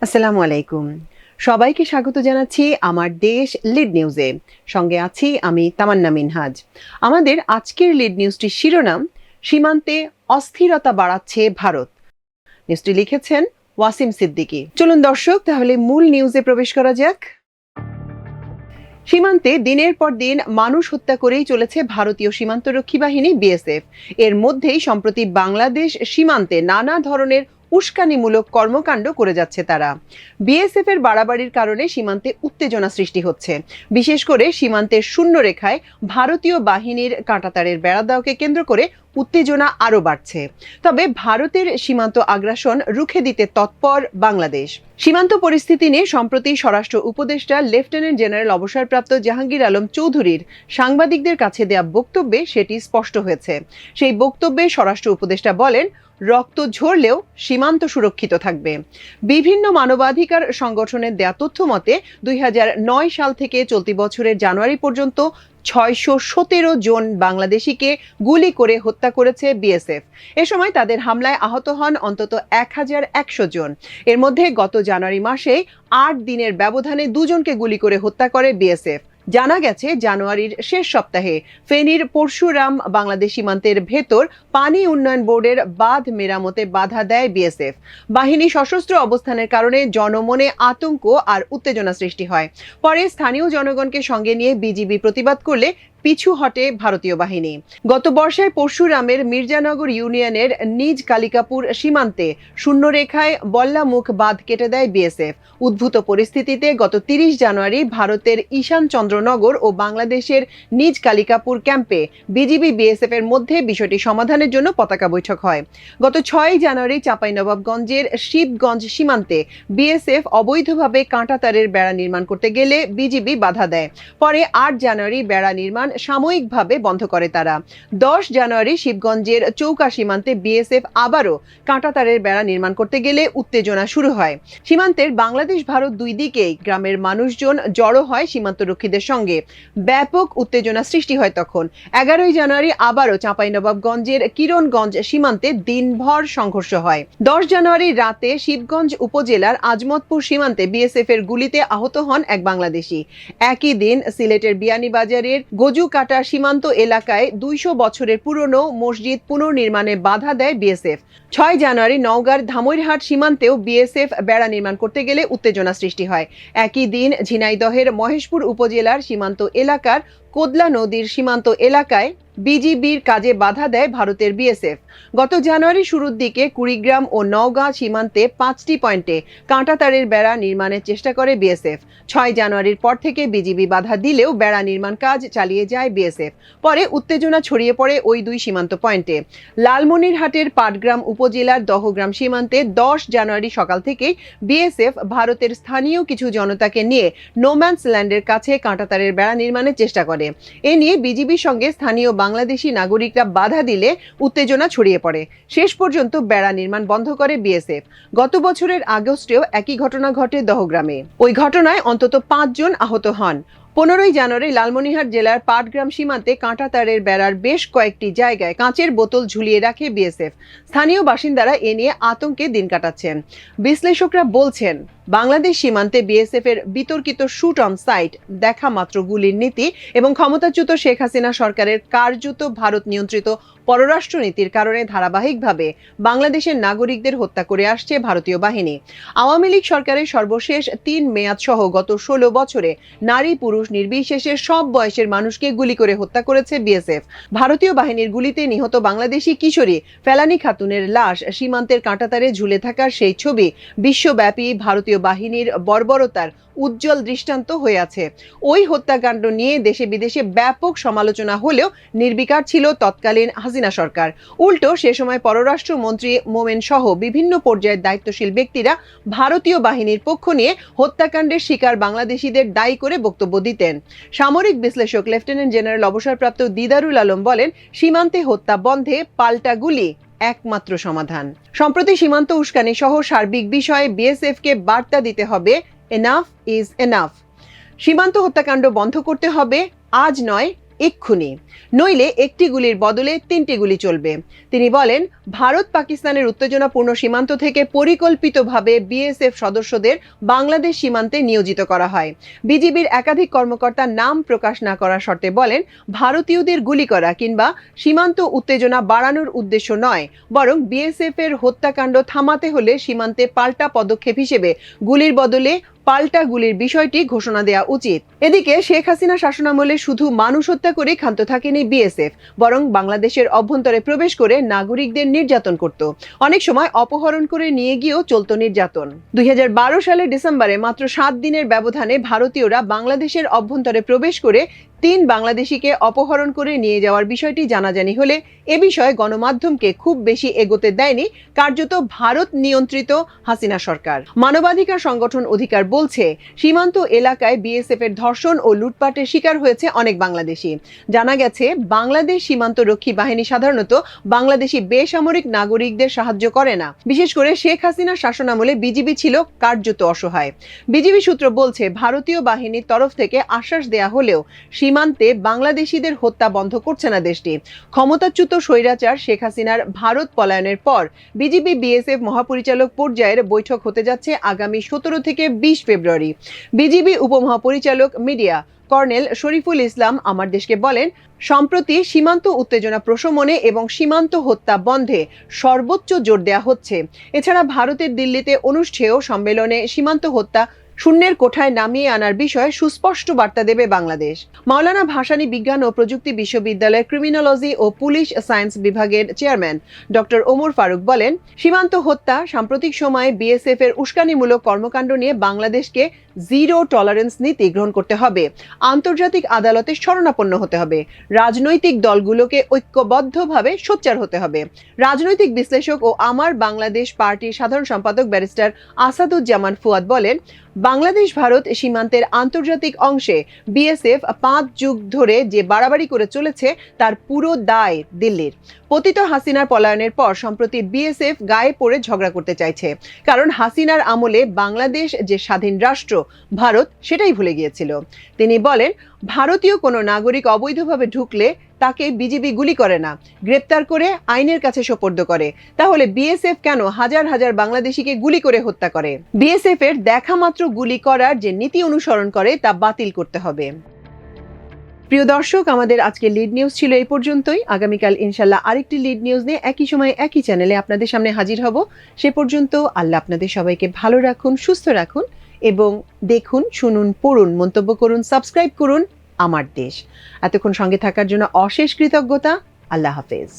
আসসালামু আলাইকুম। সবাইকে স্বাগত জানাচ্ছি আমার দেশ লিড নিউজে। সঙ্গে আছি আমি তামান্না মিনহাজ। আমাদের আজকের লিড নিউজটির শিরোনাম, সীমান্তে অস্থিরতা বাড়াচ্ছে ভারত। নিউজটি লিখেছেন ওয়াসিম সিদ্দিকী। চলুন দর্শক, তাহলে মূল নিউজে প্রবেশ করা যাক। সীমান্তে দিনের পর দিন মানুষ হত্যা করেই চলেছে ভারতীয় সীমান্তরক্ষী বাহিনী বিএসএফ। এর মধ্যেই সম্প্রতি বাংলাদেশ সীমান্তে নানা ধরনের উস্কানিমূলক কর্মকাণ্ড করে যাচ্ছে তারা। বিএসএফ এর বাড়াবাড়ির কারণে সীমান্তে উত্তেজনা সৃষ্টি হচ্ছে। বিশেষ করে সীমান্তের শূন্য রেখায় ভারতীয় বাহিনীর কাঁটাতারের বেড়া দেওয়াকে কেন্দ্র করে উত্তেজনা আরও বাড়ছে। তবে ভারতের সীমান্ত আগ্রাসন রুখে দিতে তৎপর বাংলাদেশ। সীমান্ত পরিস্থিতি নিয়ে সম্প্রতি স্বরাষ্ট্র উপদেষ্টা লেফটেন্যান্ট জেনারেল অবসরপ্রাপ্ত জাহাঙ্গীর আলম চৌধুরীর সাংবাদিকদের কাছে দেয়া বক্তব্যে সেটি স্পষ্ট হয়েছে। সেই বক্তব্যে স্বরাষ্ট্র উপদেষ্টা বলেন, রক্ত ঝরলেও সীমান্ত সুরক্ষিত থাকবে। বিভিন্ন মানবাধিকার সংগঠনের দেয়া তথ্য মতে 2009 সাল থেকে চলতি বছরের জানুয়ারি পর্যন্ত 617 জন বাংলাদেশিকে গুলি করে হত্যা করেছে বিএসএফ। এ সময় তাদের হামলায় আহত হন অন্তত 1100 জন। এর মধ্যে গত জানুয়ারি মাসে 8 দিনের ব্যবধানে 2 জনকে গুলি করে হত্যা করে বিএসএফ। জানা গেছে, জানুয়ারির শেষ সপ্তাহে ফেনীর পরশুরাম বাংলাদেশ সীমান্তের ভেতর পানি উন্নয়ন বোর্ডের বাঁধ মেরামতে বাধা দেয় বিএসএফ। বাহিনী সশস্ত্র অবস্থানের কারণে জনমনে আতঙ্ক আর উত্তেজনা সৃষ্টি হয়। পরে স্থানীয় জনগণকে সঙ্গে নিয়ে বিজিবি প্রতিবাদ করলে পিছু হটে ভারতীয় বাহিনী। গত বর্ষায় পরশুরামের মির্জানগর ইউনিয়নের নিজ কালিকাপুর সীমান্তে শূন্যরেখায় বল্লামুখ বাঁধ কেটে দেয় বিএসএফ। উদ্ভূত পরিস্থিতিতে গত 30 জানুয়ারি ভারতের ঈশান চন্দ্রনগর ও বাংলাদেশের নিজ কালিকাপুর ক্যাম্পে বিজিবি বিএসএফ এর মধ্যে বিষয়টি সমাধানের জন্য পতাকা বৈঠক হয়। গত 6 জানুয়ারি চাঁপাইনবাবগঞ্জের শিবগঞ্জ সীমান্তে বিএসএফ অবৈধভাবে কাঁটাতারের বেড়া নির্মাণ করতে গেলে বিজিবি বাধা দেয়। পরে 8 জানুয়ারি বেড়া নির্মাণ সাময়িকভাবে বন্ধ করে তারা। 10 জানুয়ারি শিবগঞ্জের চৌকা সীমান্তে বিএসএফ আবারও কাঁটাতারের বেড়া নির্মাণ করতে গেলে উত্তেজনা শুরু হয়। সীমান্তের বাংলাদেশ ভারত দুই দিকেই গ্রামের মানুষজন জড়ো হয় সীমান্তরক্ষীদের সঙ্গে। ব্যাপক উত্তেজনা সৃষ্টি হয় তখন। 11 জানুয়ারি আবারও চাঁপাইনবাবগঞ্জের কিরণগঞ্জ সীমান্তে দিনভর সংঘর্ষ হয়। 10 জানুয়ারি রাতে শিবগঞ্জ উপজেলার আজমতপুর সীমান্তে বিএসএফ এর গুলিতে আহত হন এক বাংলাদেশি। একই দিন সিলেটের বিয়ানীবাজারের গজুকাটা সীমান্ত এলাকায় 200 বছরের পুরনো মসজিদ পুনর্নির্মাণে বাধা দেয় বিএসএফ। 6 জানুয়ারি নওগাঁর ধামইরহাট সীমান্তেও বিএসএফ বেড়া নির্মাণ করতে গেলে উত্তেজনা সৃষ্টি হয়। একই দিন ঝিনাইদহের মহেশপুর উপজেলার সীমান্ত এলাকার কোদলা নদীর সীমান্ত এলাকায় বিজিবির কাজে বাধা দেয় ভারতের বিএসএফ। গত জানুয়ারি শুরুর দিকে কুড়িগ্রাম ও নওগাঁ সীমান্তে 5টি পয়েন্টে কাঁটাতারের বেড়া নির্মাণের চেষ্টা করে বিএসএফ। 6 জানুয়ারির পর থেকে বিজিবি বাধা দিলেও বেড়া নির্মাণ কাজ চালিয়ে যায় বিএসএফ। পরে উত্তেজনা ছড়িয়ে পড়ে ওই দুই সীমান্ত পয়েন্টে। লালমনিরহাটের পাটগ্রাম উপজেলার দহগ্রাম সীমান্তে 10 জানুয়ারি সকাল থেকেই বিএসএফ ভারতের স্থানীয় কিছু জনতাকে নিয়ে নোম্যান্স ল্যান্ডের কাছে কাঁটাতারের বেড়া নির্মাণের চেষ্টা করে। এ নিয়ে বিজিবির সঙ্গে স্থানীয় বাংলাদেশি নাগরিকরা বাধা দিলে উত্তেজনা ছড়িয়ে পড়ে। শেষ পর্যন্ত বেড়া নির্মাণ বন্ধ করে বিএসএফ। গত বছরের আগস্টেও একই ঘটনা ঘটে দহগ্রামে। ওই ঘটনায় অন্তত 5 জন আহত হন। 15 জানুয়ারি লালমনিরহাট জেলার পাটগ্রাম সীমান্তে কাঁটাতারের বেড়ার বেশ কয়েকটি জায়গায় কাঁচের বোতল ঝুলিয়ে রাখে বিএসএফ। স্থানীয় বাসিন্দারা এ নিয়ে আতঙ্কে দিন কাটাচ্ছেন। বিশ্লেষকরা বলছেন, বাংলাদেশ সীমান্তে বিএসএফ এর বিতর্কিত শুট অন সাইট, দেখা মাত্র গুলির নীতি এবং ক্ষমতাচ্যুত শেখ হাসিনা সরকারের কার্যত ভারত নিয়ন্ত্রিত পররাষ্ট্র নীতির কারণে ধারাবাহিকভাবে বাংলাদেশের নাগরিকদের হত্যা করে আসছে ভারতীয় বাহিনী। আওয়ামী লীগ সরকারের সর্বশেষ 3 মেয়াদ সহ গত 16 বছরে নারী পুরুষ নির্বিশেষে সব বয়সের মানুষকে গুলি করে হত্যা করেছে বিএসএফ। ভারতীয় বাহিনীর গুলিতে নিহত বাংলাদেশি কিশোরী ফেলানী খাতুনের লাশ সীমান্তের কাঁটাতারে ঝুলে থাকার সেই ছবি বিশ্বব্যাপী ভারতীয় বাহিনীর বর্বরতার উজ্জ্বল দৃষ্টান্ত হয়ে আছে। ওই হত্যাকাণ্ড নিয়ে দেশে বিদেশে ব্যাপক সমালোচনা হলেও নির্বিকার ছিল তৎকালীন হাসিনা সরকার। উল্টো সে সময় পররাষ্ট্রমন্ত্রী মোমেন সহ বিভিন্ন পর্যায়ের দায়িত্বশীল ব্যক্তিরা ভারতীয় বাহিনীর পক্ষ নিয়ে হত্যাকাণ্ডের শিকার বাংলাদেশিদের দায়ী করে বক্তব্য দিতেন। সামরিক বিশ্লেষক লেফটেন্যান্ট জেনারেল অবসরপ্রাপ্ত দিদারুল আলম বলেন, সীমান্তে হত্যা বন্ধে পাল্টা গুলি একমাত্র সমাধান। সম্প্রতি সীমান্ত উস্কানি সহ সার্বিক বিষয়ে বিএসএফ কে বার্তা দিতে হবে, এনাফ ইজ এনাফ। সীমান্ত হত্যাকাণ্ড বন্ধ করতে হবে, আজ নয় এক্ষুনি, নইলে একটি গুলির বদলে 3টি গুলি চলবে। তিনি বলেন, ভারত পাকিস্তানের উত্তেজনাপূর্ণ সীমান্ত থেকে পরিকল্পিতভাবে বিএসএফ সদস্যদের বাংলাদেশ সীমান্তে নিয়োজিত করা হয়। বিজিবির একাধিক কর্মকর্তা নাম প্রকাশ না করার শর্তে বলেন, ভারতীয়দের গুলি করা কিংবা সীমান্ত উত্তেজনা বাড়ানোর উদ্দেশ্য নয়, বরং বিএসএফ এর হত্যাকাণ্ড থামাতে হলে সীমান্তে পাল্টা পদক্ষেপ হিসেবে গুলির বদলে পাল্টা গুলির বিষয়টি ঘোষণা দেওয়া উচিত। এদিকে শেখ হাসিনা শাসনামলে শুধু মানুষ হত্যা করে ক্ষান্ত থাকেনি বিএসএফ, বরং বাংলাদেশের অভ্যন্তরে প্রবেশ করে নাগরিকদের নির্যাতন করত। অনেক সময় অপহরণ করে নিয়ে গিয়েও চলত নির্যাতন। 2012 সালের ডিসেম্বরে মাত্র 7 দিনের ব্যবধানে ভারতীয়রা বাংলাদেশের অভ্যন্তরে প্রবেশ করে 3 বাংলাদেশিকে অপহরণ করে নিয়ে যাওয়ার বিষয়টি জানাজানি হলে এ বিষয়ে গণমাধ্যমকে খুব বেশি এগোতে দেয়নি কার্যত ভারত নিয়ন্ত্রিত হাসিনা সরকার। মানবাধিকার সংগঠন অধিকার বলছে, সীমান্ত এলাকায় বিএসএফ এর ধর্ষণ ও লুটপাটের শিকার হয়েছে অনেক বাংলাদেশি। জানা গেছে, বাংলাদেশ সীমান্ত রক্ষী বাহিনী সাধারণত বাংলাদেশি বেসামরিক নাগরিকদের সাহায্য করে না। বিশেষ করে শেখ হাসিনা শাসনামলে বিজিবি ছিল কার্যত অসহায়। বিজিবি সূত্র বলছে, ভারতীয় বাহিনীর তরফ থেকে আশ্বাস দেয়া হলেও সীমান্তে বাংলাদেশিদের হত্যা বন্ধ করছে না দেশটি। ক্ষমতাচ্যুত স্বৈরাচার শেখ হাসিনার ভারত পলায়নের পর বিজিবি বিএসএফ মহাপরিচালক পর্যায়ের বৈঠক হতে যাচ্ছে আগামী 17 থেকে 20 ফেব্রুয়ারি। BGB উপমহাপরিচালক media colonel Shariful Islam আমার দেশকে বলেন, সম্প্রতি সীমান্ত উত্তেজনা প্রশমনে এবং সীমান্ত হত্যা বন্ধে সর্বোচ্চ জোর দেওয়া হচ্ছে। এছাড়া ভারতের দিল্লিতে অনুষ্ঠেয় সম্মেলনে সীমান্ত হত্যা শূন্যের কোঠায় নামিয়ে আনার বিষয়ে সুস্পষ্ট বার্তা দেবে বাংলাদেশ। মাওলানা ভাসানী বিজ্ঞান ও প্রযুক্তি বিশ্ববিদ্যালয়ের ক্রিমিনোলজি ও পুলিশ সায়েন্স বিভাগের চেয়ারম্যান ডক্টর ওমর ফারুক বলেন, সীমান্ত হত্যা, সাম্প্রতিক সময়ে বিএসএফ এর উস্কানিমূলক কর্মকাণ্ড নিয়ে বাংলাদেশকে জিরো টলারেন্স নীতি গ্রহণ করতে হবে। আন্তর্জাতিক আদালতে শরণাপন্ন হতে হবে। রাজনৈতিক দলগুলোকে ঐক্যবদ্ধভাবে সোচ্চার হতে হবে। রাজনৈতিক বিশ্লেষক ও আমার বাংলাদেশ পার্টির সাধারণ সম্পাদক ব্যারিস্টার আসাদুজ্জামান ফুয়াদ বলেন, বাংলাদেশ ভারত সীমান্তের আন্তর্জাতিক অংশে বিএসএফ 5 যুগ ধরে যে বাড়াবাড়ি করে চলেছে তার পুরো দায় দিল্লির। পতিত হাসিনার পলায়নের পর সম্প্রতি বিএসএফ গায়ে পড়ে ঝগড়া করতে চাইছে, কারণ হাসিনার আমলে বাংলাদেশ যে স্বাধীন রাষ্ট্র, ভারত সেটাই ভুলে গিয়েছিল। তিনি বলেন, ভারতীয় কোনো নাগরিক অবৈধভাবে ঢুকলে তাকে বিজিবি গুলি করে না, গ্রেপ্তার করে আইনের কাছে সোপর্দ করে। তাহলে বিএসএফ কেন হাজার হাজার বাংলাদেশিকে গুলি করে হত্যা করে? বিএসএফ এর দেখা মাত্র গুলি করার যে নীতি অনুসরণ করে তা বাতিল করতে হবে। প্রিয় দর্শক, আমাদের আজকে লিড নিউজ ছিল এই পর্যন্তই। আগামীকাল ইনশাল্লাহ আরেকটি লিড নিউজ নিয়ে একই সময়ে একই চ্যানেলে আপনাদের সামনে হাজির হব। সে পর্যন্ত আল্লাহ আপনাদের সবাইকে ভালো রাখুন, সুস্থ রাখুন এবং দেখুন, শুনুন, পড়ুন, মন্তব্য করুন, সাবস্ক্রাইব করুন আমার দেশ। এতক্ষণ সঙ্গে থাকার জন্য অশেষ কৃতজ্ঞতা। আল্লাহ হাফেজ।